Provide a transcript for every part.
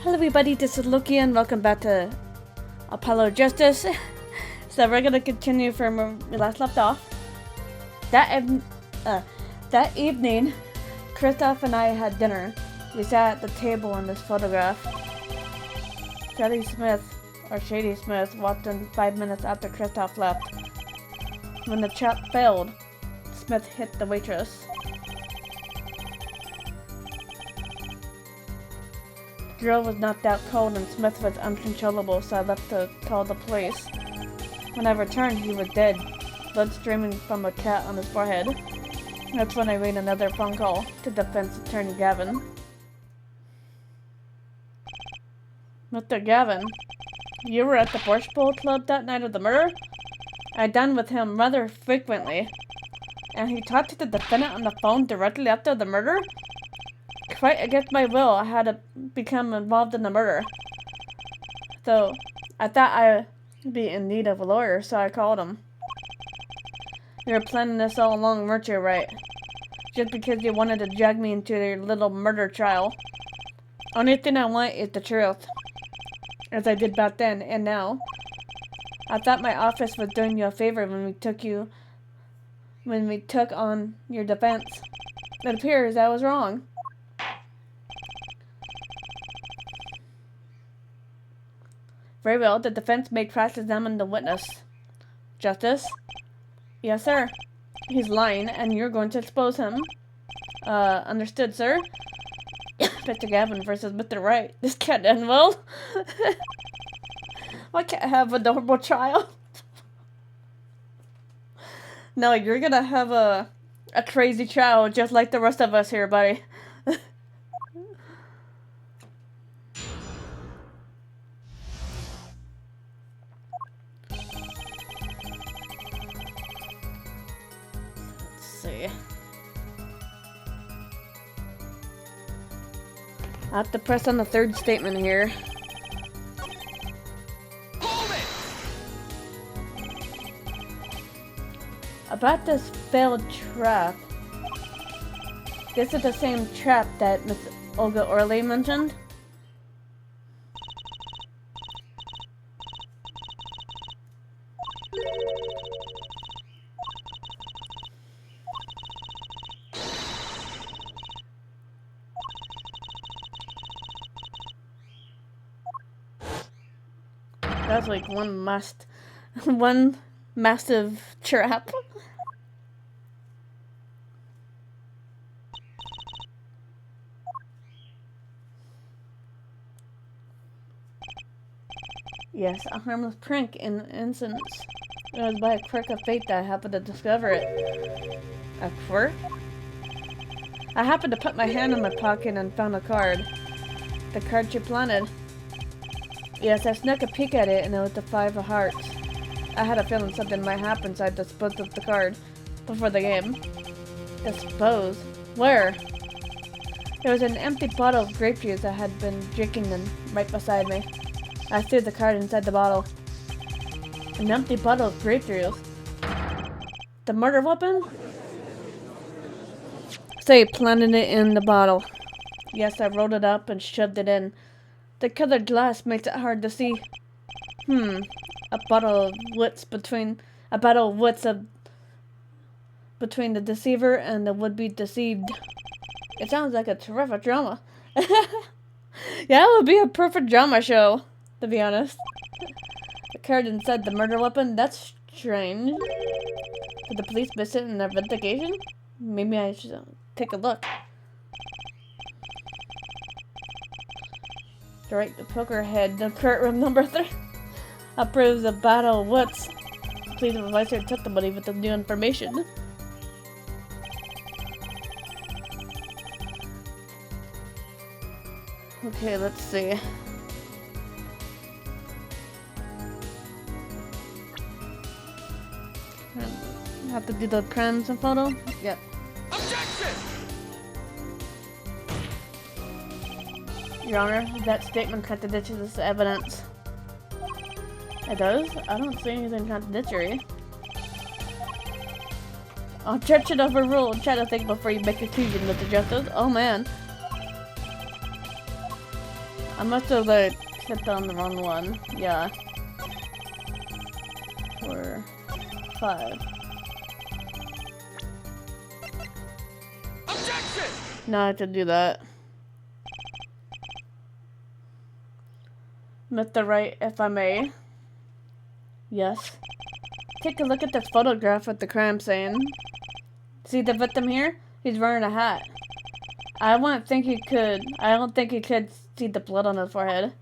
Hello everybody, this is Loki and welcome back to Apollo Justice. So we're gonna continue from where we last left off. That evening, Kristoff and I had dinner. We sat at the table in this photograph. Shady Smith walked in 5 minutes after Kristoff left. When the chat failed, Smith hit the waitress. The drill was knocked out cold and Smith was uncontrollable, so I left to call the police. When I returned, he was dead, blood streaming from a cut on his forehead. That's when I made another phone call to defense attorney Gavin. Mr. Gavin, you were at the Borscht Bowl Club that night of the murder? I dined with him rather frequently. And he talked to the defendant on the phone directly after the murder? Quite against my will, I had to become involved in the murder. So, I thought I'd be in need of a lawyer, so I called him. You were planning this all along, weren't you, right? Just because you wanted to drag me into your little murder trial. Only thing I want is the truth. As I did back then, and now. I thought my office was doing you a favor when we took on your defense. It appears I was wrong. Very well, the defense may cross-examine the witness. Justice? Yes, sir. He's lying, and you're going to expose him. Understood, sir? Mr. Gavin versus Mr. Wright. This can't end well. I can't have a normal trial. No, you're gonna have a crazy trial just like the rest of us here, buddy. I have to press on the third statement here. Hold it! About this failed trap. This is the same trap that Miss Olga Orley mentioned. That's like one massive trap. Yes, a harmless prank in instance. It was by a quirk of fate that I happened to discover it. A quirk? I happened to put my hand in my pocket and found a card. The card you planted. Yes, I snuck a peek at it and it was the 5 of hearts. I had a feeling something might happen, so I disposed of the card before the game. Dispose? Where? There was an empty bottle of grape juice I had been drinking right beside me. I threw the card inside the bottle. An empty bottle of grape juice? The murder weapon? So you planted it in the bottle. Yes, I rolled it up and shoved it in. The colored glass makes it hard to see. A battle of wits between the deceiver and the would-be deceived. It sounds like a terrific drama. Yeah, it would be a perfect drama show, to be honest. The card inside the murder weapon? That's strange. Did the police miss it in their investigation? Maybe I should take a look. Right, the poker head, the courtroom number 3. Approves the battle of wits. Please advisor took the money with the new information. Okay, let's see. Have to do the crimes and photo? Yep. Objection! Your Honor, that statement contradicts this evidence. It does? I don't see anything contradictory. Objection overruled. Try to think before you make a decision, Mr. Justice. Oh man. I must have like clicked on the wrong one. Yeah. 4, 5. Objection! Now I have to do that. Mr. Wright, if I may. Yes. Take a look at this photograph of the crime scene. See the victim here? He's wearing a hat. I don't think he could see the blood on his forehead.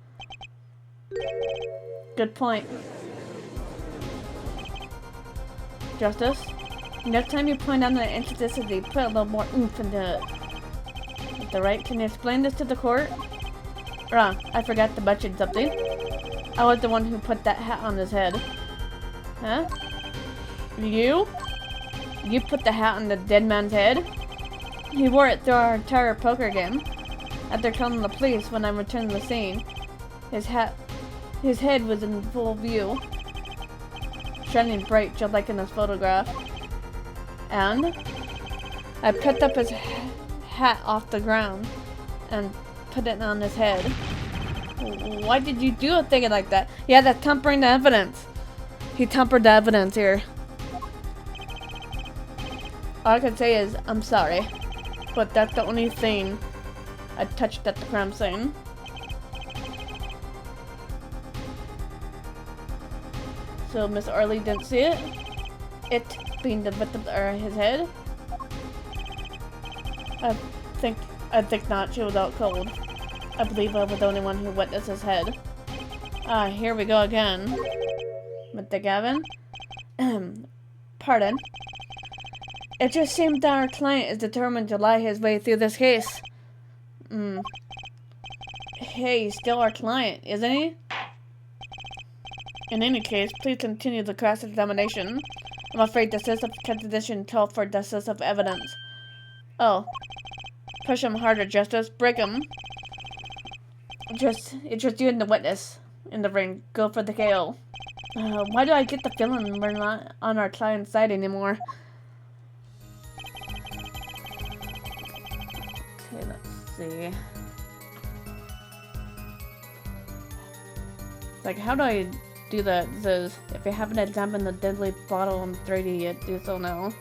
Good point. Justice, next time you point out an inconsistency, put a little more oomph into it. Mr. Wright, can you explain this to the court? Wrong, I forgot to mention something. I was the one who put that hat on his head. Huh? You? You put the hat on the dead man's head? He wore it through our entire poker game. After calling the police when I returned to the scene, his head was in full view, shining bright just like in his photograph. And I picked up his hat off the ground and put it on his head. Why did you do a thing like that? Yeah, that's tampering the evidence. He tampered the evidence here. All I can say is, I'm sorry. But that's the only thing I touched at the crime scene. So Miss Arlie didn't see it? It being the victim or his head? I think not. She was out cold. I believe I was the only one who witnessed his head. Ah, here we go again. Mr. Gavin? Pardon? It just seems that our client is determined to lie his way through this case. Hey, he's still our client, isn't he? In any case, please continue the cross-examination. I'm afraid decisive condition called for decisive evidence. Oh. Push him harder, Justice. Break him. It's just you and the witness in the ring. Go for the KO. Why do I get the feeling we're not on our client's side anymore? Okay, let's see. Like, how do I do that? It says, if you haven't examined the deadly bottle in 3D yet, do so now.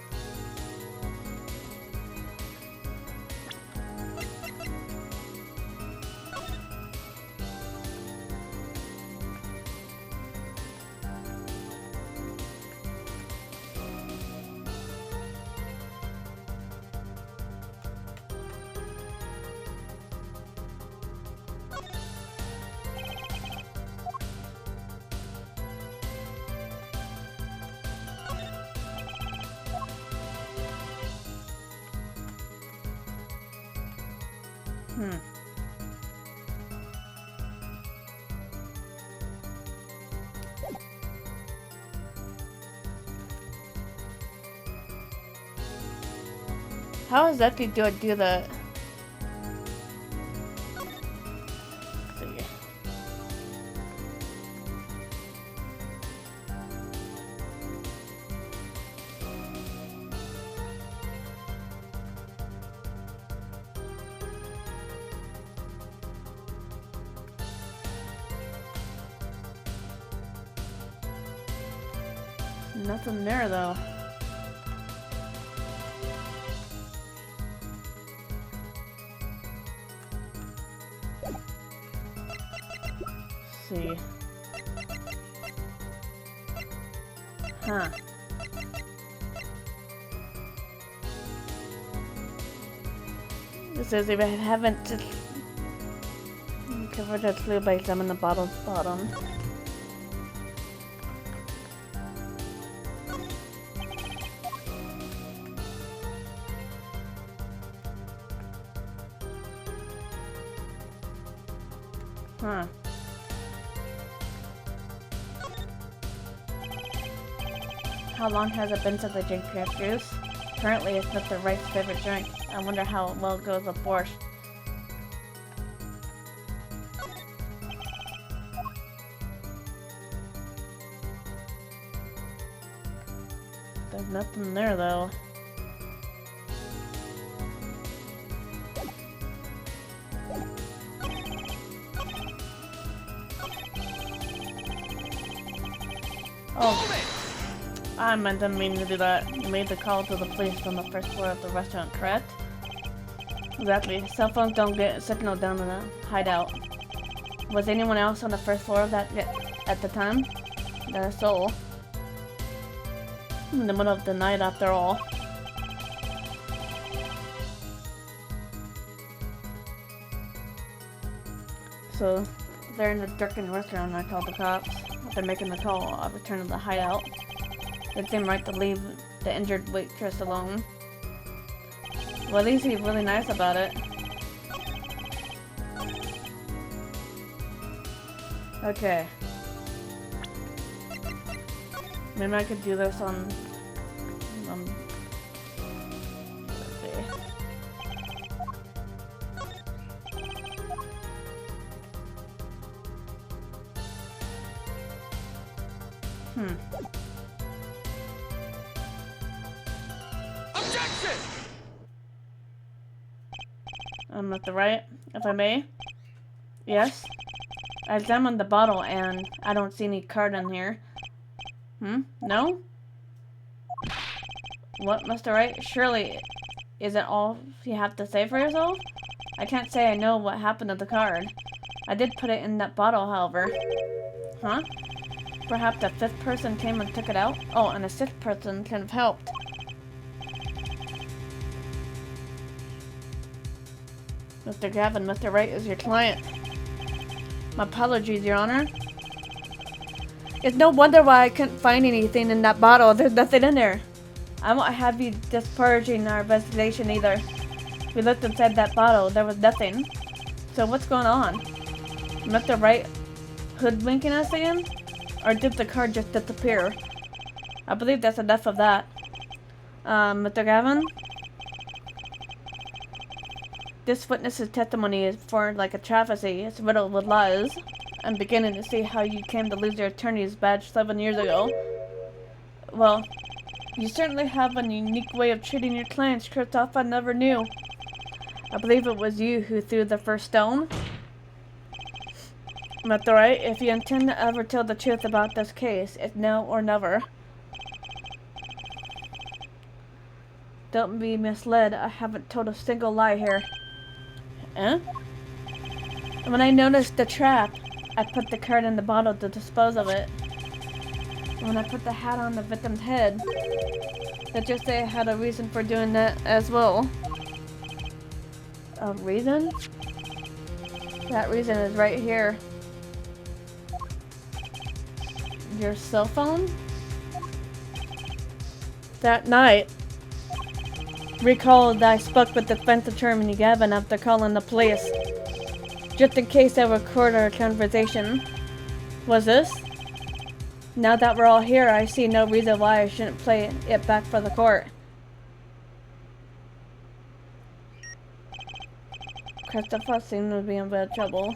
How exactly do I do that? Let's see. Nothing there though. See. Huh. This is if I haven't just covered that clue by examining the bottle's bottom. Huh. How long has it been since I drank grape juice? Currently, it's Mr. Wright's favorite drink. I wonder how well it goes with borscht. There's nothing there, though. Hold it! I didn't mean to do that. You made the call to the police from the first floor of the restaurant, correct? Exactly. Cell phones don't get signal down in a hideout. Was anyone else on the first floor of that at the time? That's all. In the middle of the night, after all. So, they're in the darkened restaurant and I called the cops. After making the call, I returned to the hideout. It seemed right to leave the injured waitress alone. Well, at least he's really nice about it. Okay. Maybe I could do this on... let's see. Objection! I'm at the right, if I may. Yes. I examined the bottle and I don't see any card in here. No? What, Mr. Wright? Surely, isn't all you have to say for yourself? I can't say I know what happened to the card. I did put it in that bottle, however. Huh? Perhaps a fifth person came and took it out? Oh, and a sixth person could have helped. Mr. Gavin, Mr. Wright is your client. My apologies, Your Honor. It's no wonder why I couldn't find anything in that bottle. There's nothing in there. I won't have you disparaging our investigation either. We looked inside that bottle. There was nothing. So what's going on? Mr. Wright hoodwinking us again? Or did the card just disappear? I believe that's enough of that. Mr. Gavin? This witness's testimony is for like a travesty. It's riddled with lies. I'm beginning to see how you came to lose your attorney's badge 7 years ago. Well, you certainly have a unique way of treating your clients, Kristoff. I never knew. I believe it was you who threw the first stone. Mr. Wright, if you intend to ever tell the truth about this case, it's now or never. Don't be misled. I haven't told a single lie here. Eh? When I noticed the trap, I put the card in the bottle to dispose of it. When I put the hat on the victim's head, let's just say I had a reason for doing that as well. A reason? That reason is right here. Your cell phone? That night, recall that I spoke with defense attorney Gavin after calling the police. Just in case they record our conversation. Was this? Now that we're all here, I see no reason why I shouldn't play it back for the court. Christopher seemed to be in bad trouble.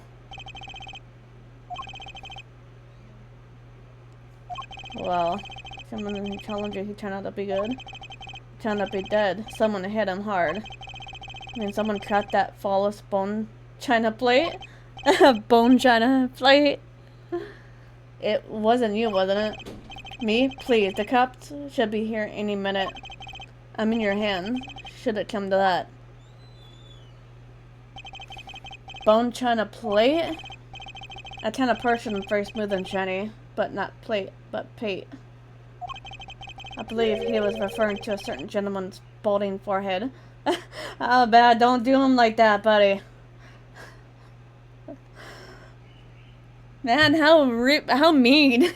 Well, someone who challenged you, he turned out to be good. Turned out to be dead. Someone hit him hard. I mean, someone cracked that flawless bone china plate. Bone china plate. It wasn't you, wasn't it? Me? Please, the cops should be here any minute. I'm in your hands. Should it come to that. Bone china plate? A kind of person very smooth and shiny, but not plate, but pate. I believe he was referring to a certain gentleman's balding forehead. Oh, bad. Don't do him like that, buddy. Man, how mean.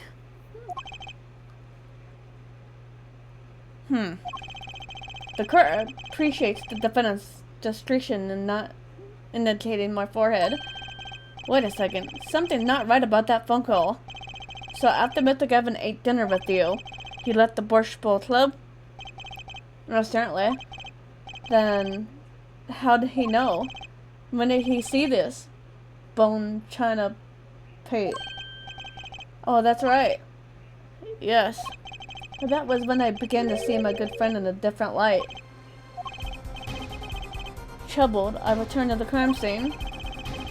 The court appreciates the defendant's discretion in not indicating my forehead. Wait a second. Something's not right about that phone call. So after Mr. Gavin ate dinner with you, he left the Borscht Bowl Club? No, certainly. Then, how did he know? When did he see this? Bone china plate. Oh, that's right. Yes. That was when I began to see my good friend in a different light. Troubled, I returned to the crime scene.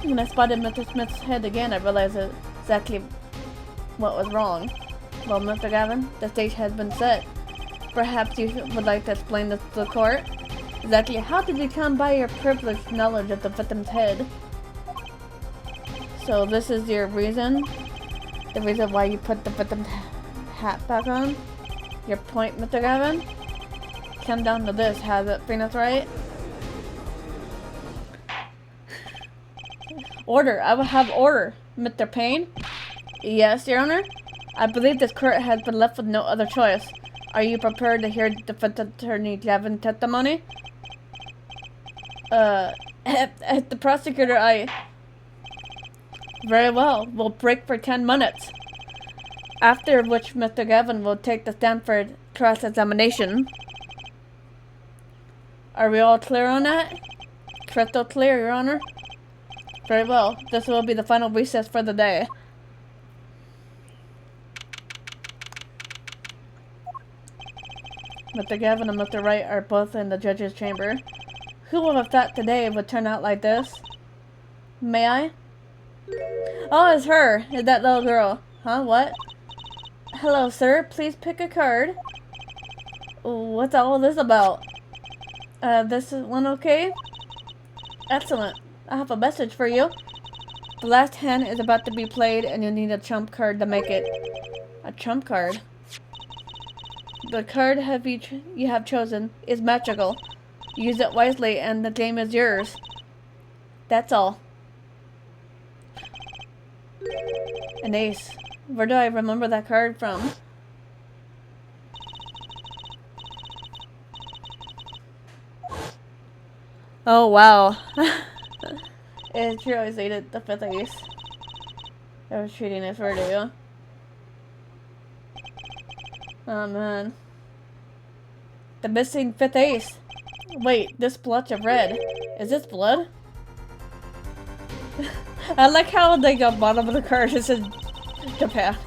When I spotted Mr. Smith's head again, I realized exactly what was wrong. Well, Mr. Gavin, the stage has been set. Perhaps you would like to explain this to the court? Exactly how did you come by your privileged knowledge of the victim's head? So this is your reason? The reason why you put the victim's hat back on? Your point, Mr. Gavin? Come down to this, has it, Phoenix Wright? Order, I will have order. Mr. Payne? Yes, Your Honor? I believe this court has been left with no other choice. Are you prepared to hear defense attorney Gavin's testimony? At the prosecutor, Very well, we'll break for 10 minutes. After which Mr. Gavin will take the stand for cross-examination. Are we all clear on that? Crystal clear, Your Honor? Very well, this will be the final recess for the day. Mr. Gavin and Mr. Wright are both in the judge's chamber. Who would have thought today would turn out like this? May I? Oh, it's her. It's that little girl. Huh? What? Hello, sir. Please pick a card. What's all this about? This one okay? Excellent. I have a message for you. The last hand is about to be played and you need a trump card to make it. A trump card? The card you have chosen is magical. Use it wisely and the game is yours. That's all. An ace. Where do I remember that card from? Oh wow. It's always hated the 5th ace. I was treating it for you. Oh man. The missing 5th ace. Wait, this blotch of red. Is this blood? I like how the bottom of the card is in Japan.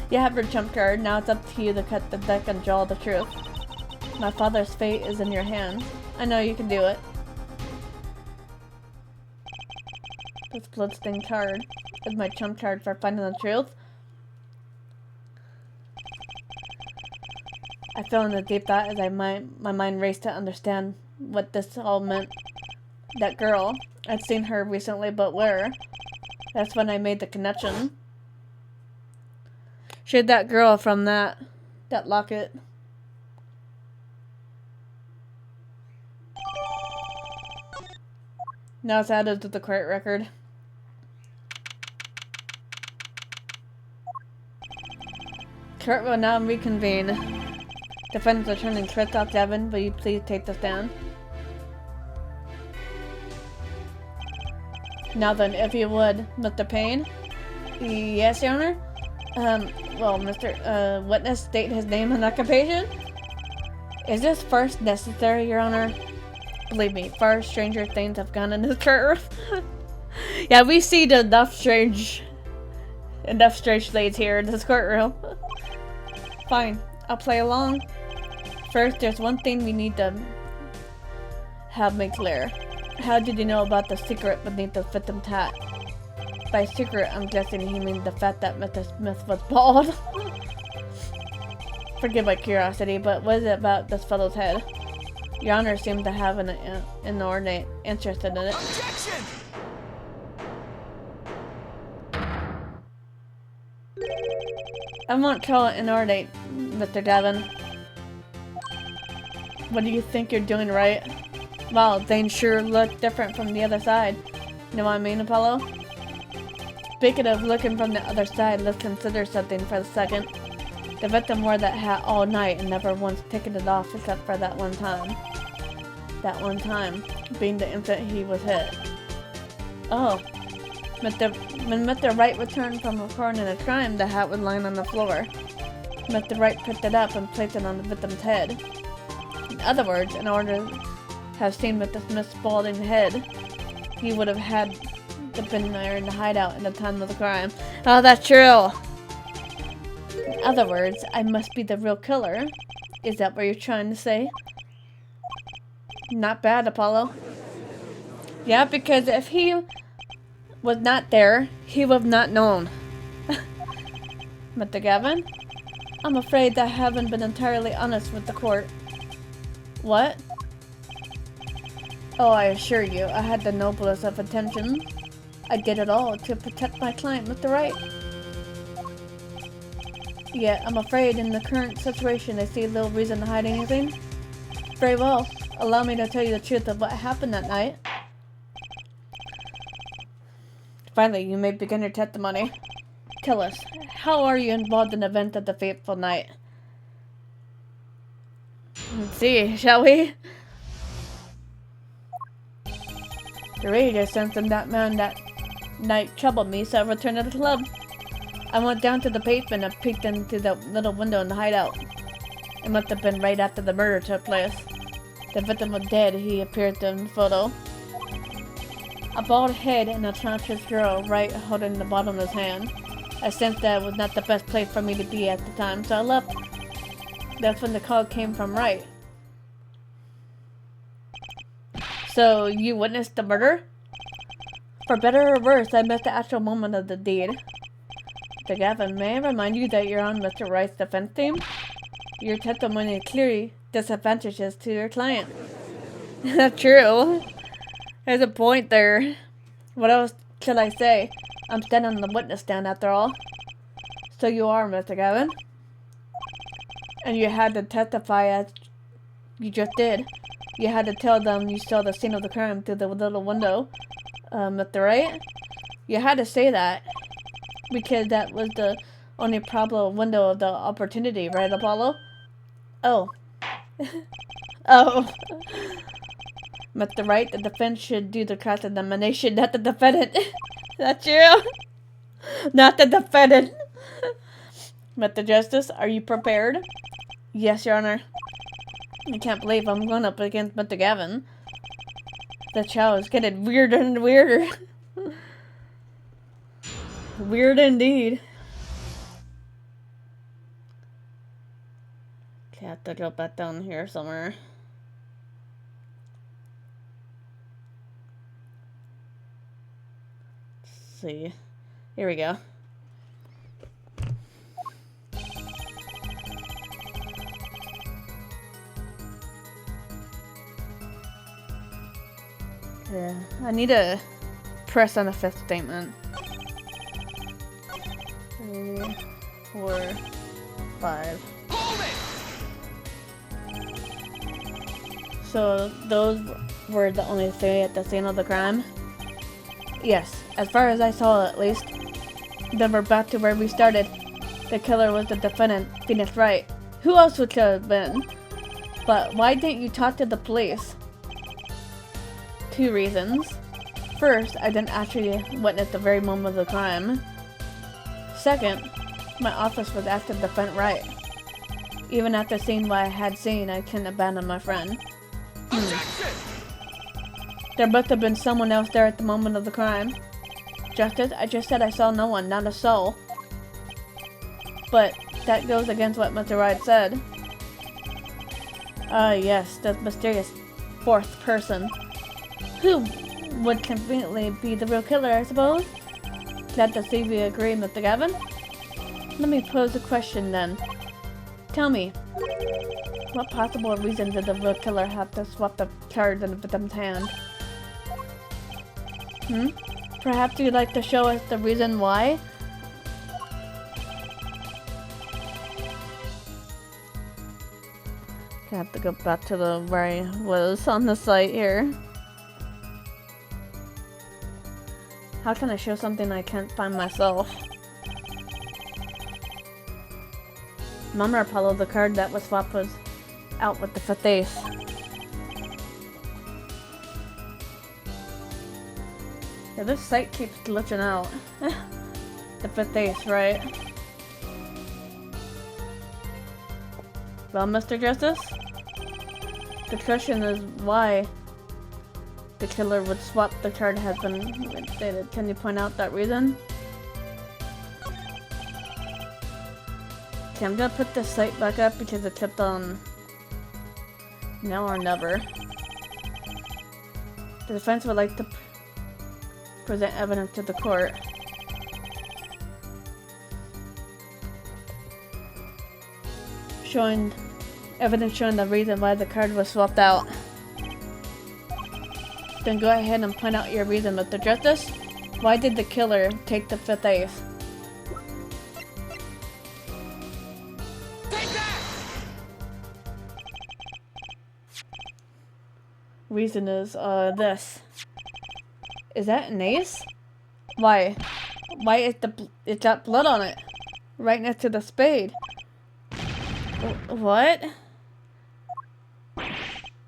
You have your trump card. Now it's up to you to cut the deck and draw the truth. My father's fate is in your hands. I know you can do it. This bloodstained card is my trump card for finding the truth. I fell into deep thought as my mind raced to understand what this all meant. That girl, I'd seen her recently, but where? That's when I made the connection. She had that girl from that locket. Now it's added to the court record. Court will now reconvene. Defense attorney Christoph Gavin, will you please take the stand? Now then, if you would, Mr. Payne? Yes, Your Honor? Well, Mr. Witness state his name and occupation? Is this first necessary, Your Honor? Believe me, far stranger things have gone in this earth. Yeah, we see enough strange things here in this courtroom. Fine, I'll play along. First, there's one thing we need to have made clear. How did you know about the secret beneath the victim's hat? By secret, I'm guessing he means the fact that Mr. Smith was bald. Forgive my curiosity, but what is it about this fellow's head? Your Honor seemed to have an inordinate interest in it. Objection! I won't call it inordinate, Mr. Gavin. What do you think you're doing, right? Wow, they sure look different from the other side. You know what I mean, Apollo? Speaking of looking from the other side, let's consider something for a second. The victim wore that hat all night and never once taken it off except for that one time. That one time, being the instant he was hit. Oh. When Mr. Wright returned from reporting a crime, the hat was lying on the floor. Mr. Wright picked it up and placed it on the victim's head. In other words, in order to have seen Mr. Smith's balding head, he would have had to been there in the hideout in the time of the crime. Oh, that's true! In other words, I must be the real killer. Is that what you're trying to say? Not bad, Apollo. Yeah, because if he was not there, he would have not known. Mr. Gavin? I'm afraid I haven't been entirely honest with the court. What? Oh, I assure you, I had the noblest of intentions. I did it all to protect my client, Mr. Wright. Yet, I'm afraid in the current situation I see little reason to hide anything. Very well. Allow me to tell you the truth of what happened that night. Finally, you may begin your testimony. Tell us, how are you involved in the event of the fateful night? Let's see, shall we? The radio sense in that man that night troubled me, so I returned to the club. I went down to the pavement and peeked into the little window in the hideout. It must have been right after the murder took place. The victim was dead, he appeared in the photo. A bald head and a transfixed girl, right holding the bottom of his hand. I sensed that it was not the best place for me to be at the time, so I left. That's when the call came from Wright. So, you witnessed the murder? For better or worse, I missed the actual moment of the deed. Mr. Gavin, may I remind you that you're on Mr. Wright's defense team? Your testimony clearly disadvantages to your client. That's true. There's a point there. What else should I say? I'm standing on the witness stand after all. So you are, Mr. Gavin. And you had to testify as you just did. You had to tell them you saw the scene of the crime through the little window. Mr. Wright? You had to say that. Because that was the only probable window of the opportunity, right, Apollo? Oh. Oh. Mr. Wright, the defense should do the cross-examination, not the defendant. That's true. Not the defendant. Mr. Justice, are you prepared? Yes, Your Honor. I can't believe I'm going up against Mr. Gavin. The trial is getting weirder and weirder. Weird indeed. Okay, I have to go back down here somewhere. Let's see. Here we go. Yeah, I need to press on the fifth statement. 3, 4, 5. So those were the only three at the scene of the crime? Yes, as far as I saw at least. Then we're back to where we started. The killer was the defendant, Phoenix Wright. Who else would it have been? But why didn't you talk to the police? 2 reasons. First, I didn't actually witness the very moment of the crime. Second, my office was asked to defend Wright. Even after seeing what I had seen, I couldn't abandon my friend. There must have been someone else there at the moment of the crime. Justice, I just said I saw no one, not a soul. But that goes against what Mr. Wright said. Yes, the mysterious 4th person. Who would conveniently be the real killer, I suppose? Glad to see we agree, Mr. Gavin. Let me pose a question then. Tell me, what possible reason did the real killer have to swap the card in the victim's hand? Perhaps you'd like to show us the reason why? I have to go back to where I was on the site here. How can I show something I can't find myself? Remember, Apollo, the card that was swapped was out with the 5th ace. Yeah, this site keeps glitching out. The 5th ace, right? Well, Mr. Justice? The question is why the killer would swap the card has been stated. Can you point out that reason? Okay, I'm gonna put the site back up because it kept on now or never. The defense would like to present evidence to the court. evidence showing the reason why the card was swapped out. Then go ahead and point out your reason, Mr. Justice. Why did the killer take the 5th ace? Take that! Reason is, this. Is that an ace? Why? Why is it got blood on it? Right next to the spade. What?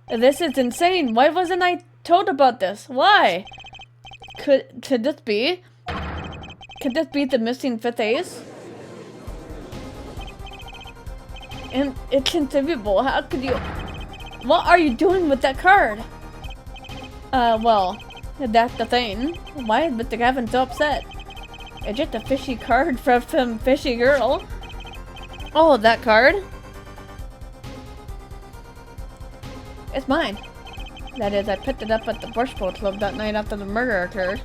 This is insane. Why wasn't I told about this? Why? Could this be? Could this be the missing 5th ace? And it's inconceivable. How could you? What are you doing with that card? Well, that's the thing. Why is Mr. Gavin so upset? It's just a fishy card from some fishy girl. Oh, that card? It's mine. That is, I picked it up at the Bush Bowl Club that night after the murder occurred.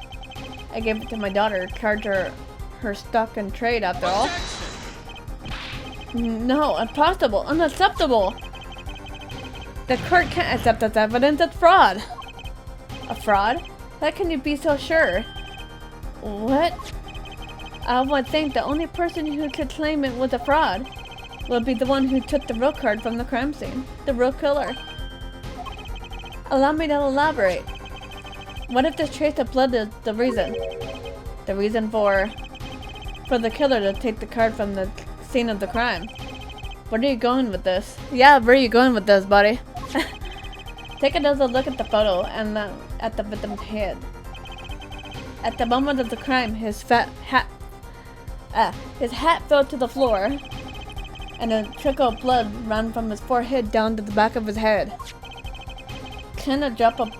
I gave it to my daughter. Cards are her stock and trade after all. No, impossible, unacceptable. The court can't accept as evidence. It's fraud. A fraud? How can you be so sure? What? I would think the only person who could claim it was a fraud would be the one who took the real card from the crime scene. The real killer. Allow me to elaborate. What if this trace of blood is the reason? The reason for the killer to take the card from the scene of the crime. Where are you going with this? Yeah, where are you going with this, buddy? Take another look at the photo and at the victim's head. At the moment of the crime, his hat fell to the floor, and a trickle of blood ran from his forehead down to the back of his head. Can a drop of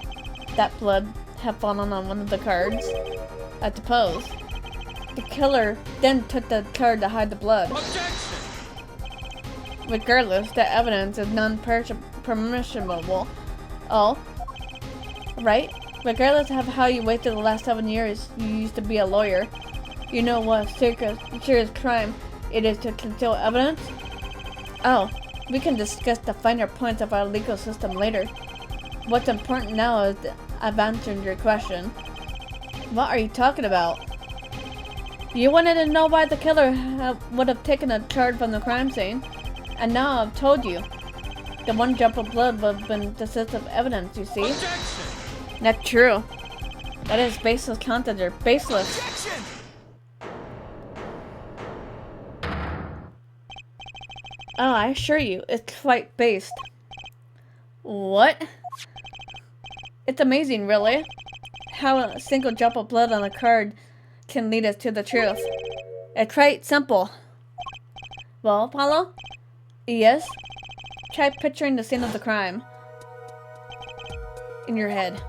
that blood have fallen on one of the cards? I suppose. The killer then took the card to hide the blood. Objection! Regardless, the evidence is non-permissible. Oh, right? Regardless of how you wasted the last 7 years, you used to be a lawyer. You know what serious crime it is to conceal evidence? Oh, we can discuss the finer points of our legal system later. What's important now is that I've answered your question. What are you talking about? You wanted to know why the killer would have taken a card from the crime scene, and now I've told you. The one drop of blood would have been decisive evidence, you see? Objection! Not true. That is baseless content, or baseless. Objection! Oh, I assure you, it's quite based. What? It's amazing, really, how a single drop of blood on a card can lead us to the truth. It's quite simple. Well, Paulo? Yes? Try picturing the scene of the crime in your head.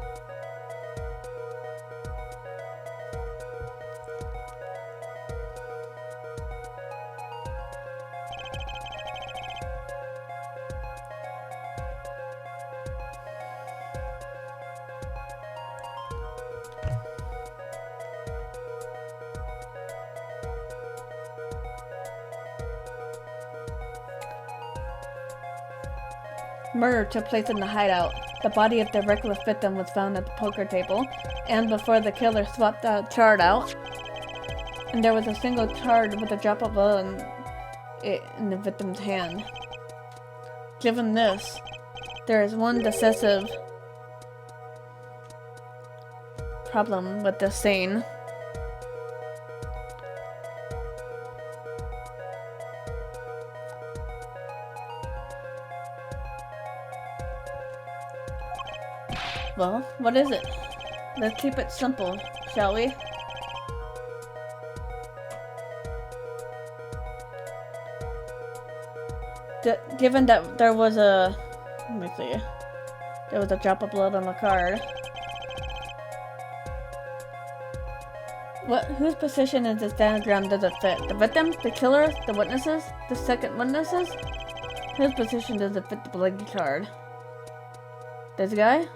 Murder took place in the hideout. The body of the reckless victim was found at the poker table, and before the killer swapped the card out, and there was a single card with a drop of blood in the victim's hand. Given this, there is one decisive problem with this scene. Well, what is it? Let's keep it simple, shall we? Given that there was a... Let me see. There was a drop of blood on the card. Whose position in this diagram does it fit? The victims? The killers? The witnesses? The second witnesses? Whose position does it fit the bloody card? This guy?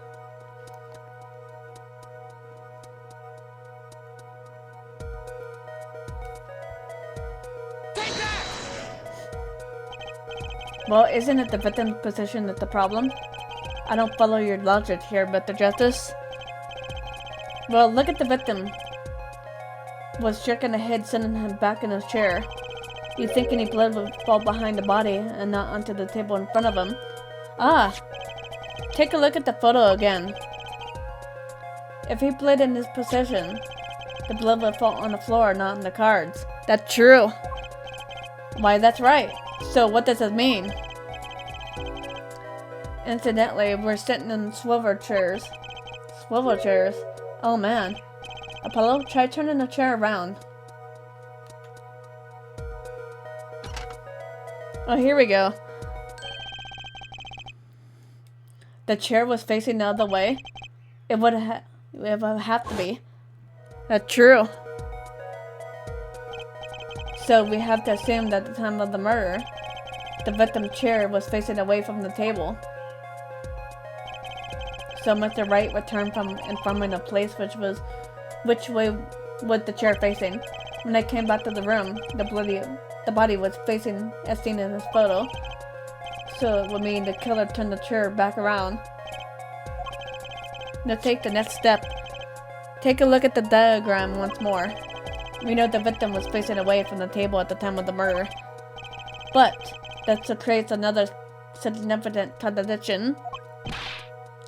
Well, isn't it the victim's position that's the problem? I don't follow your logic here, Mr. Justice. Well, look at the victim. Was jerking the head, sending him back in his chair. You think any blood would fall behind the body and not onto the table in front of him? Ah! Take a look at the photo again. If he played in this position, the blood would fall on the floor, not on the cards. That's true. Why, that's right. So what does it mean? Incidentally, we're sitting in swivel chairs. Swivel chairs? Oh man. Apollo, try turning the chair around. Oh, here we go. The chair was facing the other way. It would have to be. That's true. So we have to assume that at the time of the murder, the victim's chair was facing away from the table. So Mr. Wright returned from informing the police which way was the chair facing. When they came back to the room, the body was facing as seen in this photo. So it would mean the killer turned the chair back around. Now take the next step. Take a look at the diagram once more. We know the victim was facing away from the table at the time of the murder. But that creates another significant contradiction.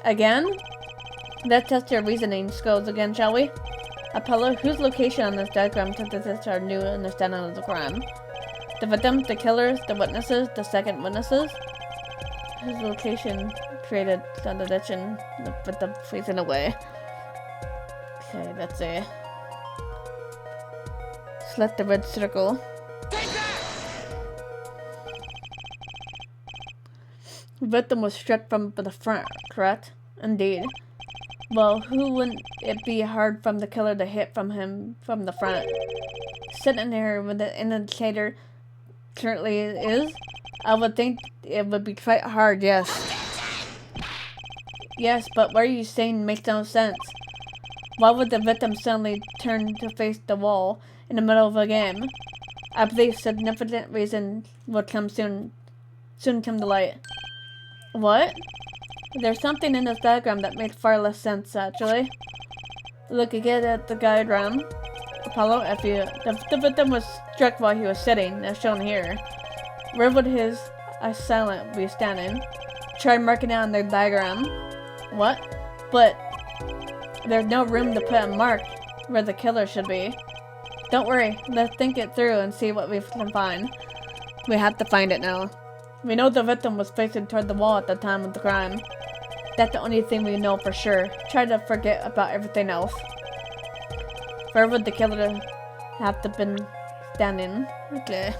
Again? Let's test your reasoning skills again, shall we? Apollo, whose location on this diagram contradicts our new understanding of the crime? The victim, the killers, the witnesses, the second witnesses? Whose location created contradiction, the victim facing away? Okay, let's see. Select the red circle. The victim was struck from the front, correct? Indeed. Well, who wouldn't it be hard from the killer to hit from him from the front? Sitting there with the indicator currently is, I would think it would be quite hard, yes. Yes, but what are you saying makes no sense. Why would the victim suddenly turn to face the wall in the middle of a game? I believe significant reason will come soon come to light. What? There's something in this diagram that makes far less sense, actually. Look again at the diagram. Apollo, the victim was struck while he was sitting, as shown here. Where would his assailant be standing? Try marking it on the diagram. What? But there's no room to put a mark where the killer should be. Don't worry, let's think it through and see what we can find. We have to find it now. We know the victim was facing toward the wall at the time of the crime. That's the only thing we know for sure. Try to forget about everything else. Where would the killer have to been standing? Okay.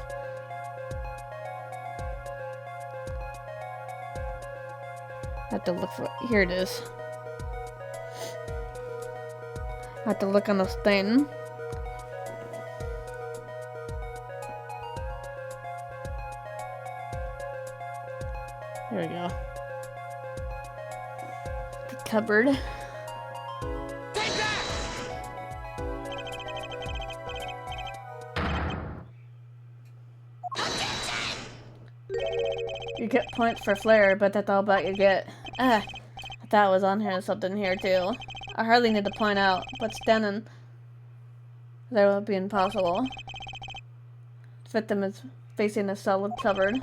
Have to look for here it is. Have to look on this thing. There we go. The cupboard. You get points for flair, but that's all about you get. I thought it was on here something here too. I hardly need to point out, but standing there would be impossible. The victim is facing a solid cupboard.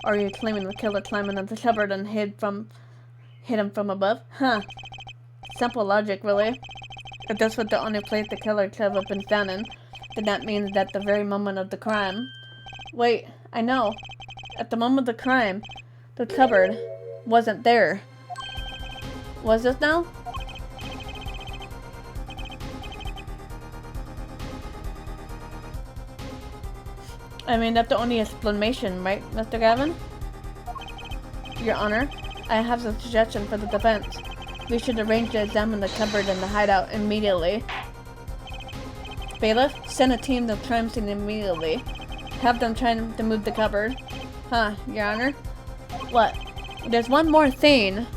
Or are you claiming the killer climbed into the cupboard and hit him from above? Huh. Simple logic, really. If this was the only place the killer could have been standing, then that means that the very moment of the crime. Wait, I know. At the moment of the crime, the cupboard wasn't there. Was this now? I mean, that's the only explanation, right, Mr. Gavin? Your Honor, I have a suggestion for the defense. We should arrange to examine the cupboard and the hideout immediately. Bailiff, send a team to the crime scene immediately. Have them try to move the cupboard. Huh, Your Honor? What? There's one more thing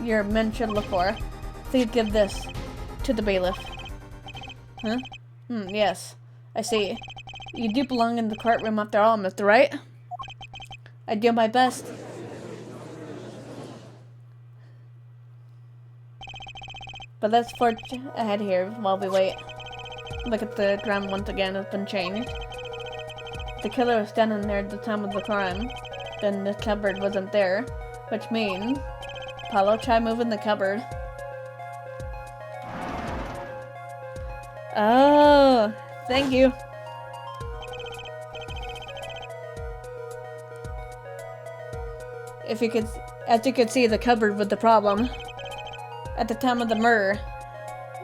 your men should look for. Please give this to the bailiff. Huh? Yes. I see. You do belong in the courtroom after all, Mr. Wright? I do my best. But let's forge ahead here while we wait. Look at the ground once again has been changed. The killer was standing there at the time of the crime. Then the cupboard wasn't there, which means Apollo, try moving the cupboard. Oh, thank you. If you could, as you could see, the cupboard was the problem. At the time of the murder,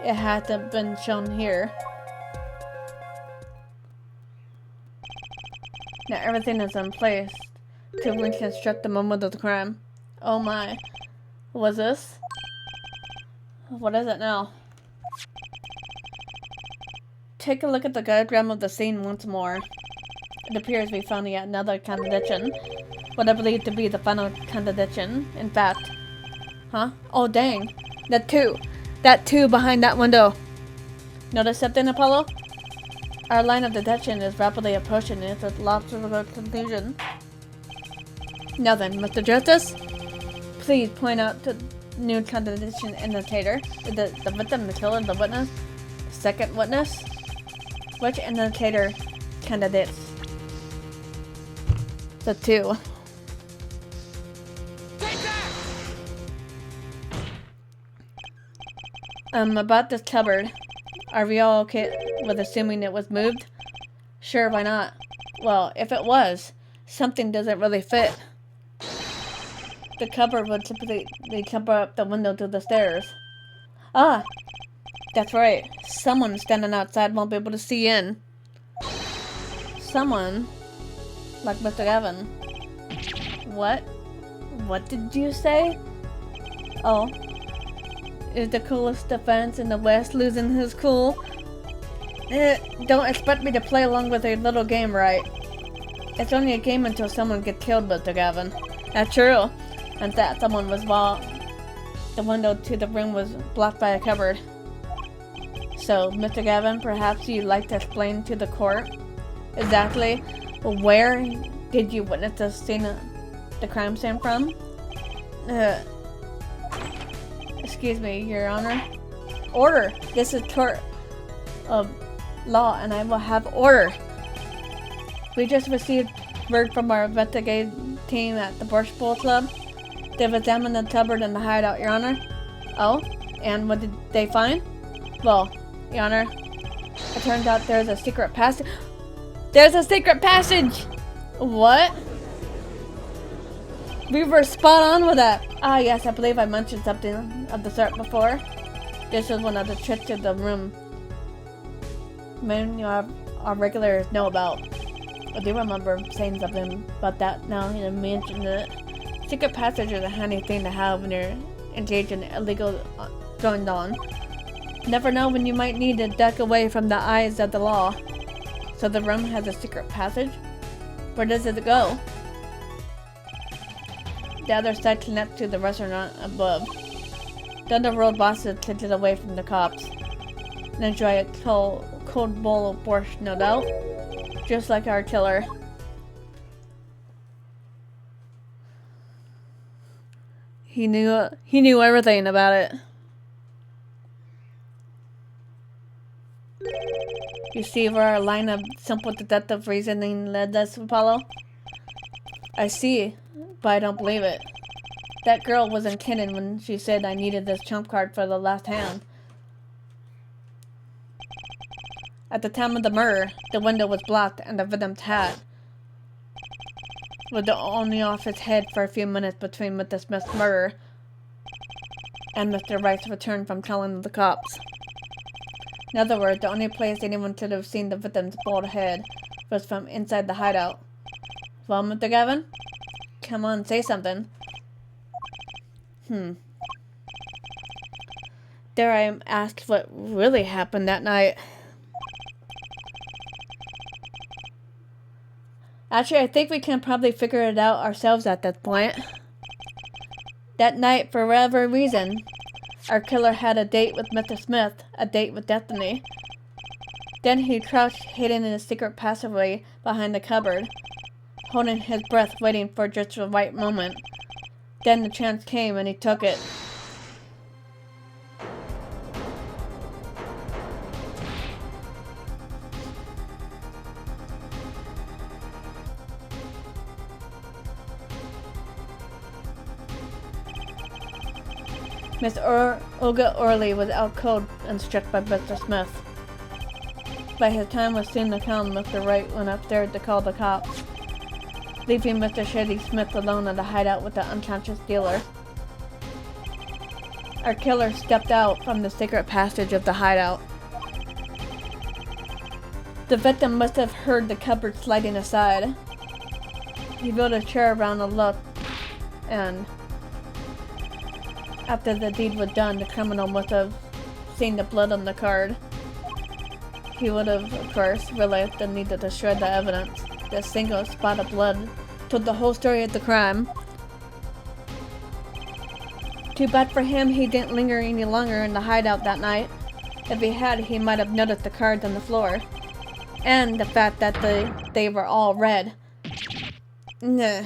it hadn't been shown here. Now everything is in place to reconstruct the moment of the crime. Oh my. What was this? What is it now? Take a look at the diagram of the scene once more. It appears we found yet another contradiction. What I believe to be the final contradiction, in fact. Huh? Oh dang. That two behind that window. Notice something, Apollo? Our line of detection is rapidly approaching its logical conclusion. Now then, Mr. Justice, please point out the new contradiction indicator. Is it the victim, the killer, the witness, second witness? Which indicator candidates? The two. About this cupboard. Are we all okay with assuming it was moved? Sure, why not? Well, if it was, something doesn't really fit. The cupboard would typically cover up the window to the stairs. Ah! That's right. Someone standing outside won't be able to see in. Someone like Mr. Gavin. What? What did you say? Oh. Is the coolest defense in the West losing his cool? Don't expect me to play along with a little game, right? It's only a game until someone gets killed, Mr. Gavin. That's true. And that someone was while the window to the room was blocked by a cupboard. So, Mr. Gavin, perhaps you'd like to explain to the court exactly where did you witness the scene of the crime scene from? Excuse me, Your Honor. Order! This is court of law, and I will have order. We just received word from our investigative team at the Bush Bowl Club. They've examined the cupboard and the hideout, Your Honor. Oh? And what did they find? Well, Your Honor, it turns out there's a secret passage. There's a secret passage! What? We were spot on with that. Ah, yes, I believe I mentioned something of the sort before. This is one of the tricks to the room many of our regulars know about. I do remember saying something about that now you mentioned it. Secret passage is a handy thing to have when you're engaged in illegal goings on. Never know when you might need to duck away from the eyes of the law. So the room has a secret passage? Where does it go? The other side connects to the restaurant above. The underworld bosses takes it away from the cops and enjoy a cold bowl of borscht, no doubt. Just like our killer. He knew everything about it. You see where our line of simple deductive reasoning led us, Apollo? I see, but I don't believe it. That girl wasn't kidding when she said I needed this trump card for the last hand. At the time of the murder, the window was blocked and the victim's hat was only off his head for a few minutes between Mr. Smith's murder and Mr. Wright's return from telling the cops. In other words, the only place anyone could have seen the victim's bald head was from inside the hideout. Well, Mr. Gavin? Come on, say something. Dare I ask what really happened that night? Actually, I think we can probably figure it out ourselves at this point. That night, for whatever reason, our killer had a date with Mr. Smith, a date with Destiny. Then he crouched hidden in a secret passageway behind the cupboard. holding his breath, waiting for just the right moment. Then the chance came and he took it. Miss Olga Orley was out cold and struck by Mr. Smith. By his time was soon to come, Mr. Wright went upstairs to call the cops, leaving Mr. Shady Smith alone at the hideout with the unconscious dealer. Our killer stepped out from the secret passage of the hideout. The victim must have heard the cupboard sliding aside. He wheeled a chair around to look, and after the deed was done, the criminal must have seen the blood on the card. He would have, of course, realized the need to shred the evidence. The single spot of blood told the whole story of the crime. Too bad for him he didn't linger any longer in the hideout that night. If he had, he might have noticed the cards on the floor. And the fact that they were all red. Nah.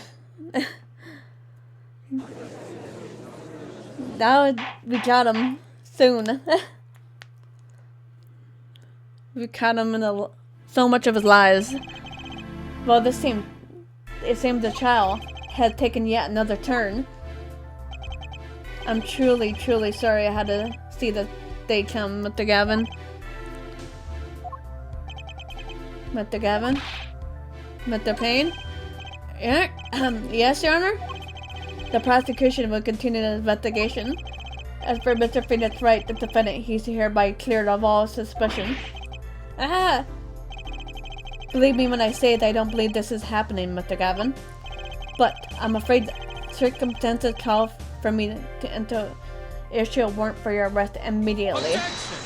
We got him soon. We caught him in so much of his lies. Well, it seemed the trial had taken yet another turn. I'm truly, truly sorry I had to see the day come, Mr. Gavin. Mr. Gavin? Mr. Payne? Yeah? Yes, Your Honor? The prosecution will continue the investigation. As for Mr. Phoenix Wright, the defendant, he's hereby cleared of all suspicion. Ah! Believe me when I say that I don't believe this is happening, Mr. Gavin. But I'm afraid circumstances call for me to issue a warrant for your arrest immediately. Objection!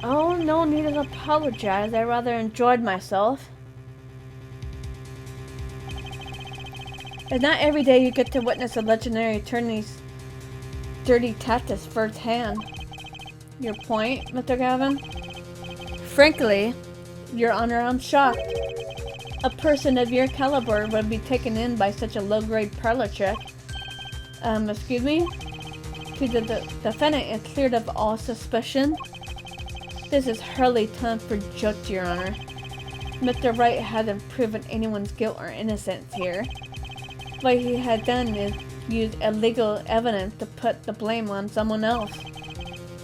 Oh, no need to apologize. I rather enjoyed myself. It's not every day you get to witness a legendary attorney's dirty tactics firsthand. Your point, Mr. Gavin? Frankly, Your Honor, I'm shocked. A person of your caliber would be taken in by such a low-grade parlor trick. Excuse me? To the defendant is cleared of all suspicion. This is hardly time for jokes, Your Honor. Mr. Wright hasn't proven anyone's guilt or innocence here. What he had done is use illegal evidence to put the blame on someone else.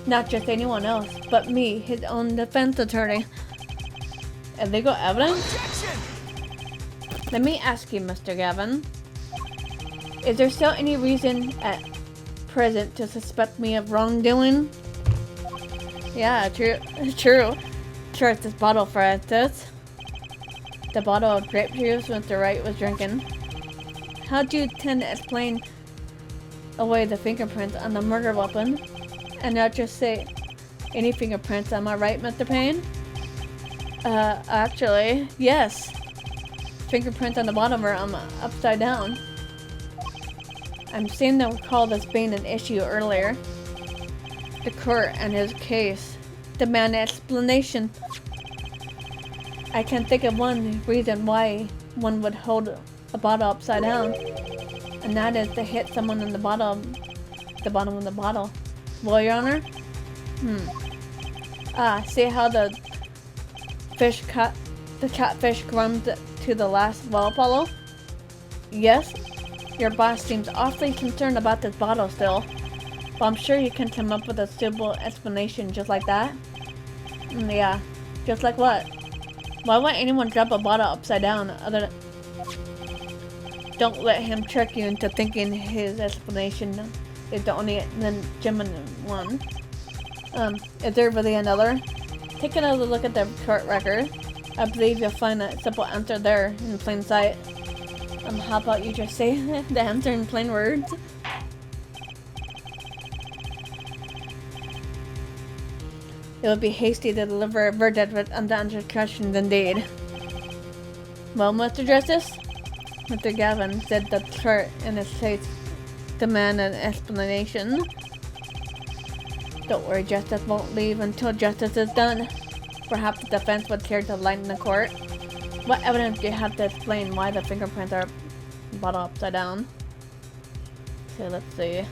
Not just anyone else, but me, his own defense attorney. Illegal evidence? Objection! Let me ask you, Mr. Gavin. Is there still any reason at present to suspect me of wrongdoing? Yeah, true. Sure, it's this bottle, for instance. The bottle of grape juice Mr. Wright was drinking. How do you tend to explain away the fingerprints on the murder weapon? And not just say any fingerprints, am I right, Mr. Payne? Actually, yes. Fingerprints on the bottom are upside down. I'm seeing them recall this being an issue earlier. The court and his case demand an explanation. I can't think of one reason why one would hold a bottle upside down, and that is to hit someone in the bottom of the bottle. Well, Your Honor? See how the catfish runs to the last well follow? Yes? Your boss seems awfully concerned about this bottle still. But I'm sure you can come up with a suitable explanation just like that. Yeah. Just like what? Why would anyone drop a bottle upside down other than... Don't let him trick you into thinking his explanation is the only legitimate one. Is there really another? Take another look at the court record. I believe you'll find a simple answer there in plain sight. How about you just say the answer in plain words? It would be hasty to deliver a verdict with unanswered questions indeed. Well, Mr. Justice? Mr. Gavin said the clerk in his case demand an explanation. Don't worry, Justice won't leave until justice is done. Perhaps the defense would care to lighten the court. What evidence do you have to explain why the fingerprints are bottle upside down? Okay, let's see.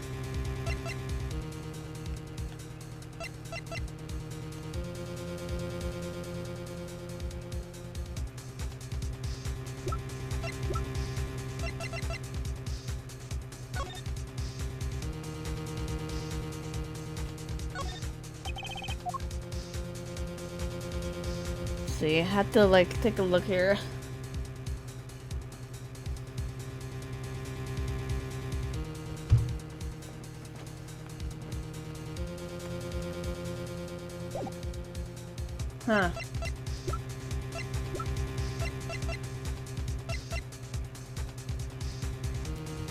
See, I have to like take a look here. Huh.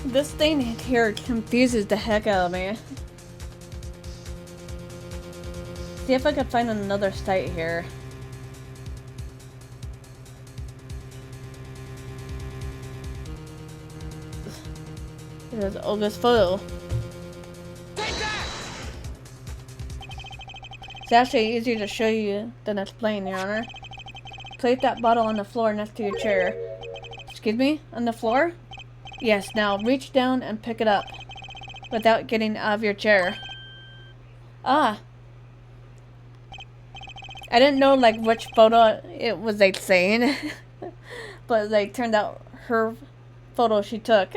This thing here confuses the heck out of me. See if I can find another site here. There's Olga's photo. It's actually easier to show you than explain, Your Honor. Place that bottle on the floor next to your chair. Excuse me? On the floor? Yes, now reach down and pick it up without getting out of your chair. Ah. I didn't know like which photo it was like saying, but like turned out her photo she took.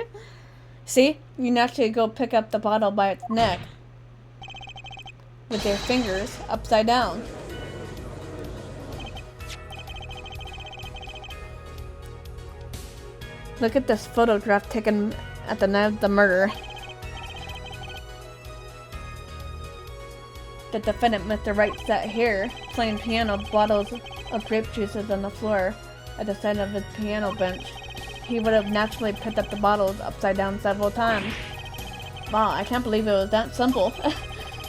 See? You can actually go pick up the bottle by its neck with your fingers upside down. Look at this photograph taken at the night of the murder. The defendant, Mr. Wright, sat here, playing piano, bottles of grape juices on the floor at the side of his piano bench. He would have naturally picked up the bottles upside down several times. Wow, I can't believe it was that simple.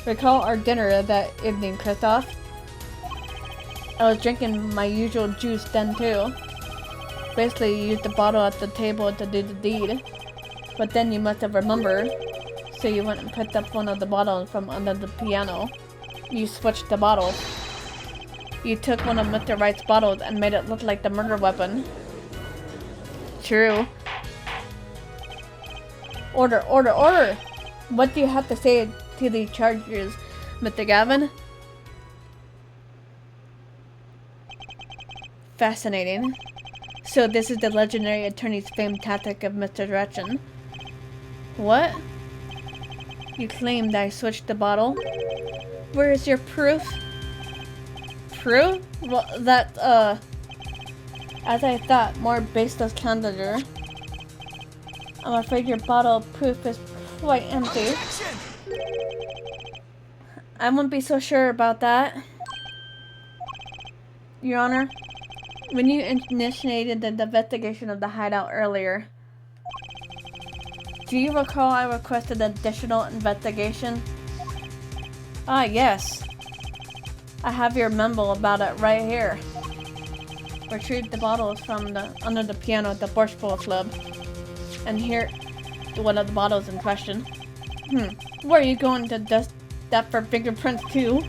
Recall our dinner that evening, Kristoff? I was drinking my usual juice then too. Basically, you used the bottle at the table to do the deed. But then you must have remembered, so you went and picked up one of the bottles from under the piano. You switched the bottles. You took one of Mr. Wright's bottles and made it look like the murder weapon. True. Order, order, order! What do you have to say to the charges, Mr. Gavin? Fascinating. So this is the legendary attorney's famed tactic of misdirection. What? You claim that I switched the bottle? Where is your proof? Proof? Well, that, as I thought, more baseless candidate. I'm afraid your bottle of proof is quite empty. I wouldn't be so sure about that. Your Honor, when you initiated the investigation of the hideout earlier, do you recall I requested additional investigation? Ah, yes. I have your memo about it right here. Retrieved the bottles from under the piano at the Borscht Bowl Club. And here, one of the bottles in question. Where are you going to dust that for fingerprints too?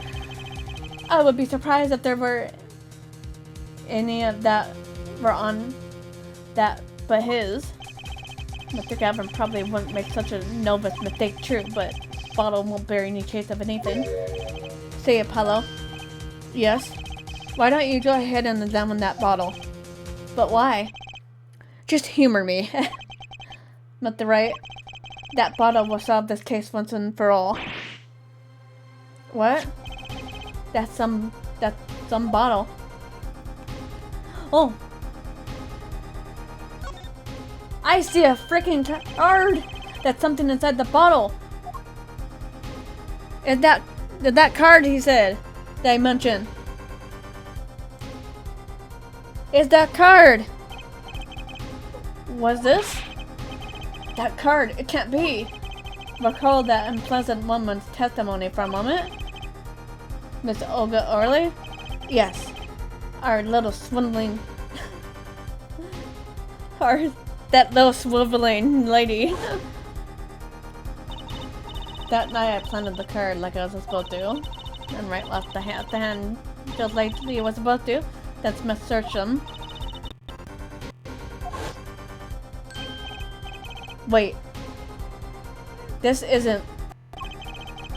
I would be surprised if there were any of that were on that but his. Mr. Gavin probably wouldn't make such a novice mistake, true, but bottle won't bear any trace of anything. Say, Apollo. Yes? Why don't you go ahead and examine that bottle? But why? Just humor me. Mr. Wright, that bottle will solve this case once and for all. What? That's some bottle. Oh! I see a freaking card! That's something inside the bottle! Is that card he said that I mentioned? Is that card? Was this? That card, it can't be. Recall that unpleasant woman's testimony for a moment. Miss Olga Orley? Yes. Our little swindling... that little swiveling lady. That night I planted the card like I was supposed to. And Wright left the hand just like he was supposed to. That Smith searched him. Wait. This isn't...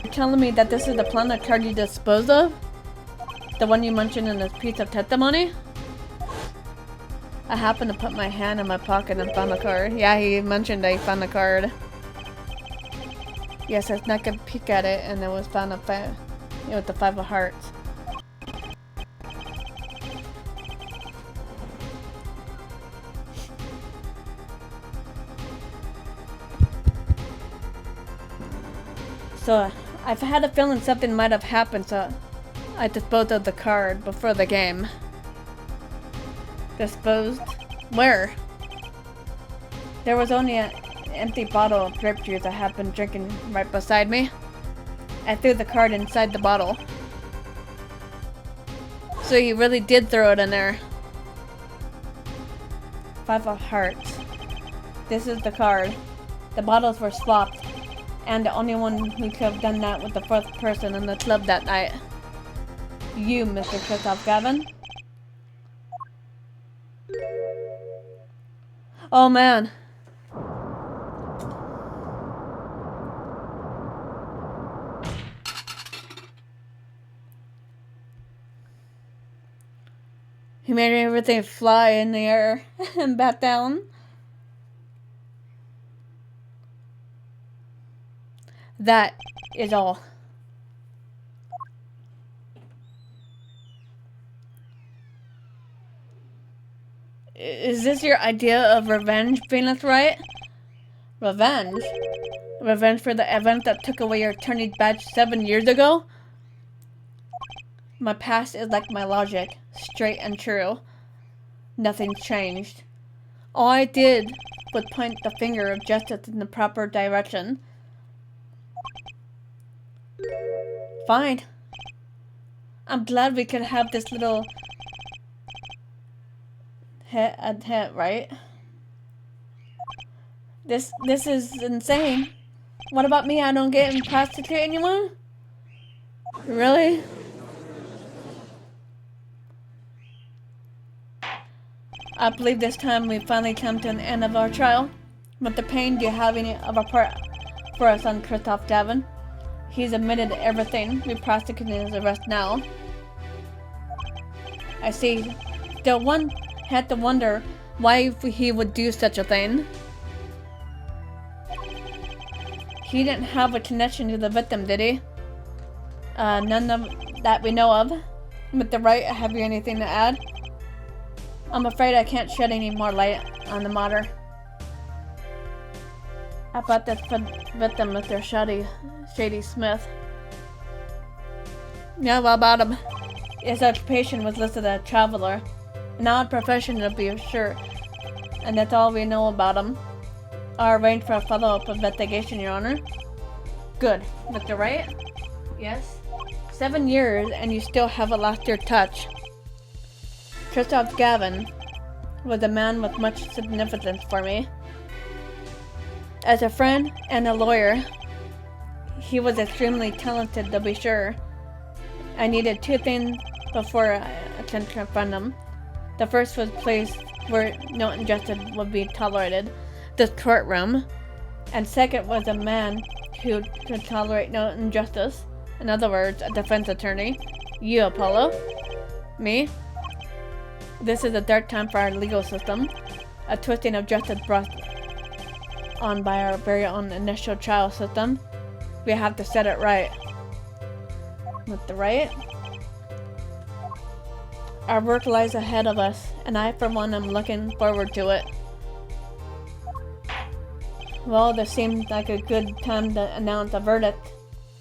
You're telling me that this is the planet card you disposed of? The one you mentioned in this piece of testimony? I happened to put my hand in my pocket and found the card. Yeah, he mentioned that he found the card. Yes, I snuck a peek at it and it was found with the 5 of hearts. So, I've had a feeling something might have happened, so I disposed of the card before the game. Disposed? Where? There was only an empty bottle of grape juice I had been drinking right beside me. I threw the card inside the bottle. So you really did throw it in there. 5 of hearts. This is the card. The bottles were swapped. And the only one who could have done that was the 4th person in the club that night. You, Mr. Christoph Gavin. Oh man. He made everything fly in the air and back down. That is all. Is this your idea of revenge, Venus Wright? Revenge? Revenge for the event that took away your attorney badge 7 years ago? My past is like my logic, straight and true. Nothing's changed. All I did was point the finger of justice in the proper direction. Fine. I'm glad we could have this little hit, right? This is insane. What about me? I don't get in prostitute anymore? Really? I believe this time we finally come to an end of our trial. With the pain, do you have any of our part for our son Christoph Gavin? He's admitted everything. We prosecuted his arrest now. I see. Still, one had to wonder why he would do such a thing. He didn't have a connection to the victim, did he? None of that we know of. Mr. Wright, have you anything to add? I'm afraid I can't shed any more light on the matter. About this victim, Mr. Shady Smith. Yeah, what about him? His occupation was listed as a traveler. An odd profession to be sure. And that's all we know about him. I'll arrange for a follow-up investigation, Your Honor. Good. Mr. Wright? Yes? 7 years and you still haven't lost your touch. Christoph Gavin was a man with much significance for me. As a friend and a lawyer, he was extremely talented to be sure. I needed 2 things before I can confront him. The first was a place where no injustice would be tolerated, this courtroom. And second was a man who could tolerate no injustice. In other words, a defense attorney. You, Apollo. Me. This is a dark time for our legal system. A twisting of justice brought on by our very own initial trial system. We have to set it right. With the right? Our work lies ahead of us, and I for one am looking forward to it. Well, this seems like a good time to announce a verdict.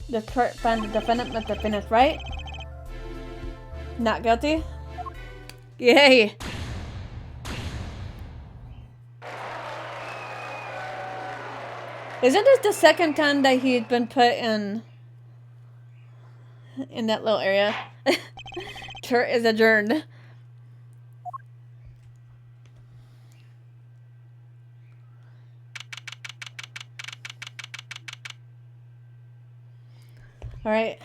The court found the defendant, Mr. Venus Wright, not guilty. Yay! Isn't this the second time that he's been put in that little area? Court is adjourned. Alright.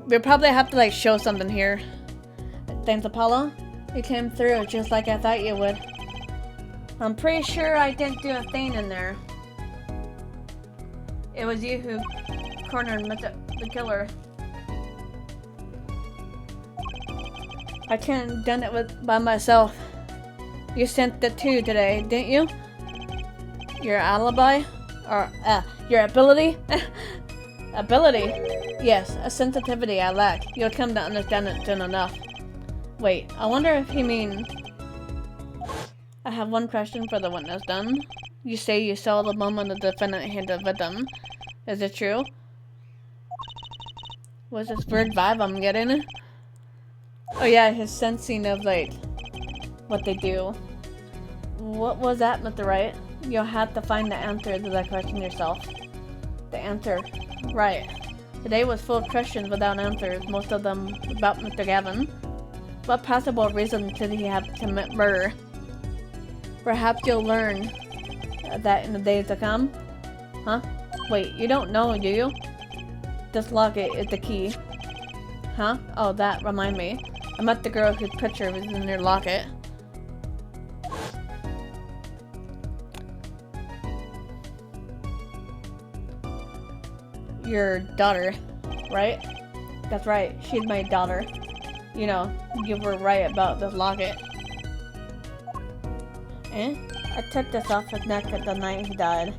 We probably have to like show something here. Thanks, Apollo. You came through just like I thought you would. I'm pretty sure I didn't do a thing in there. It was you who cornered the killer. I couldn't have done it by myself. You sent the two today, didn't you? Your alibi? Or, your ability? Ability? Yes, a sensitivity I lack. You'll come to understand it soon enough. Wait, I wonder if he means... I have one question for the witness then. You say you saw the moment the defendant hit the victim. Is it true? What's this weird vibe I'm getting? Oh yeah, his sensing of like what they do. What was that, Mr. Wright? You'll have to find the answer to that question yourself. The answer. Right. Today was full of questions without answers, most of them about Mr. Gavin. What possible reason did he have to commit murder? Perhaps you'll learn that in the days to come. Huh? Wait, you don't know, do you? This locket is the key. Huh? Oh, that remind me. I met the girl whose picture was in your locket. Your daughter, right? That's right, she's my daughter. You know, you were right about this locket. Eh? I took this off his neck at the night he died.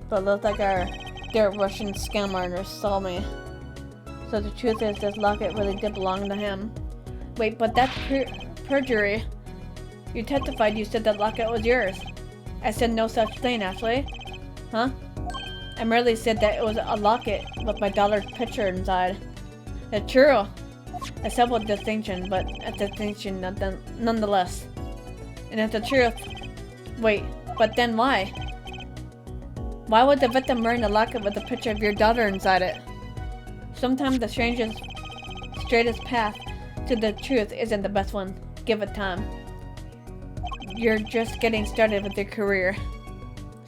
But it looks like our dear Russian scam artist saw me. So the truth is, this locket really did belong to him. Wait, but that's perjury. You testified you said that locket was yours. I said no such thing, Ashley. Huh? I merely said that it was a locket with my daughter's picture inside. It's true. A simple distinction, but a distinction nonetheless. And it's the truth. Wait, but then why? Why would the victim wearing a locket with a picture of your daughter inside it? Sometimes the straightest path to the truth isn't the best one. Give it time. You're just getting started with your career.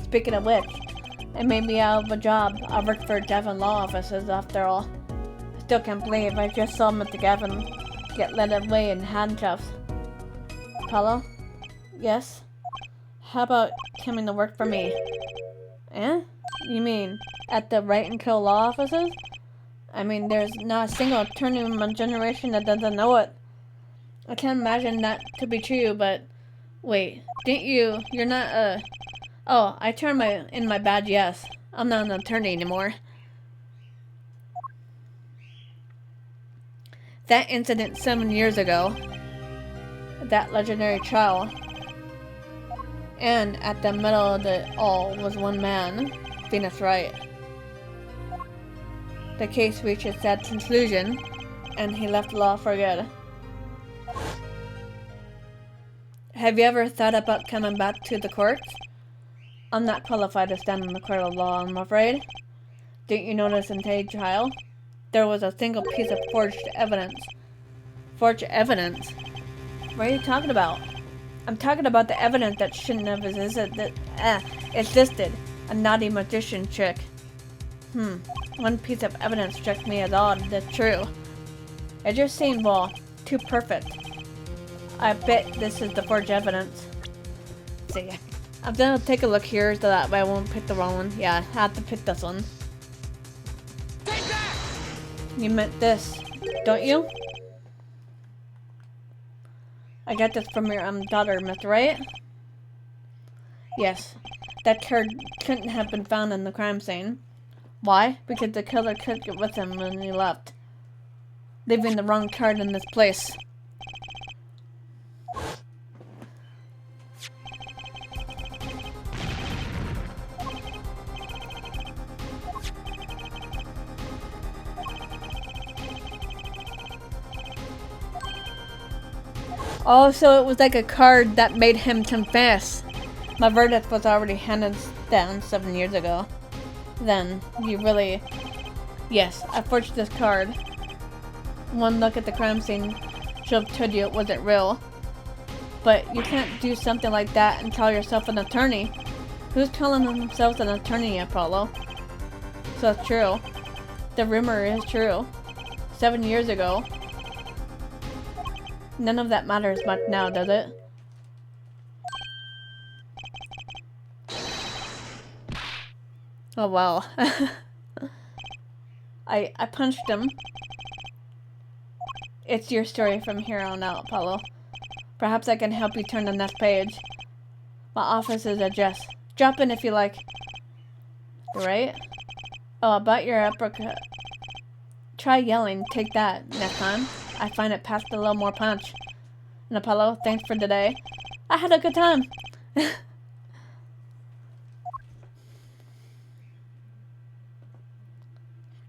Speaking of which, it made me out of a job. I work for Gavin Law Offices after all. Still can't believe I just saw Mr. Gavin get led away in handcuffs. Apollo? Yes? How about coming to work for me? Eh? You mean at the Right and Kill Law Offices? I mean, there's not a single attorney in my generation that doesn't know it. I can't imagine that to be true, but... Wait, you're not a... Oh, I turned in my badge, yes. I'm not an attorney anymore. That incident 7 years ago. That legendary trial. And at the middle of it all was one man, Phoenix Wright. The case reached its sad conclusion, and he left law for good. Have you ever thought about coming back to the courts? I'm not qualified to stand in the court of law, I'm afraid. Didn't you notice in today's trial? There was a single piece of forged evidence. Forged evidence? What are you talking about? I'm talking about the evidence that shouldn't have existed. A naughty magician trick. One piece of struck struck me as odd, that's true. It just seemed, well, too perfect. I bet this is the forged evidence. Let's see. I'm gonna take a look here so that way I won't pick the wrong one. Yeah, I have to pick this one. Take that! You meant this, don't you? I got this from your daughter, Mr. Wright? Yes. That card couldn't have been found in the crime scene. Why? Because the killer took it with him when he left, leaving the wrong card in this place. Oh, so it was like a card that made him confess. My verdict was already handed down 7 years ago. Then, you really... Yes, I forged this card. One look at the crime scene should have told you it wasn't real. But you can't do something like that and call yourself an attorney. Who's calling themselves an attorney, Apollo? So it's true. The rumor is true. 7 years ago. None of that matters much now, does it? Oh well. I punched him. It's your story from here on out, Apollo. Perhaps I can help you turn the next page. My office is address. Drop in if you like. Right? Oh, about your uppercut. Try yelling, take that, next time. I find it packed a little more punch. And Apollo, thanks for today. I had a good time.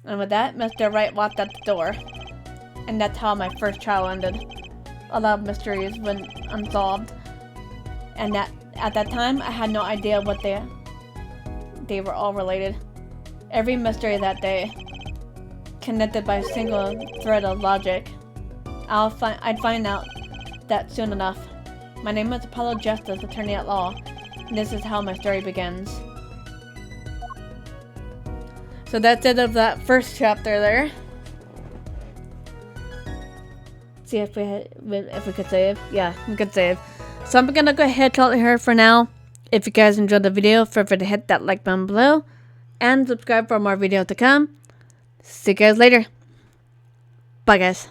And with that, Mr. Wright walked out the door. And that's how my first trial ended. A lot of mysteries went unsolved. And at that time, I had no idea what they were all related. Every mystery that day, connected by a single thread of logic. I'd find out that soon enough. My name is Apollo Justice, attorney at law, and this is how my story begins. So that's it of that first chapter there. See if we could save. Yeah, we could save. So I'm gonna go ahead and call it here for now. If you guys enjoyed the video, feel free to hit that like button below and subscribe for more videos to come. See you guys later. Bye guys.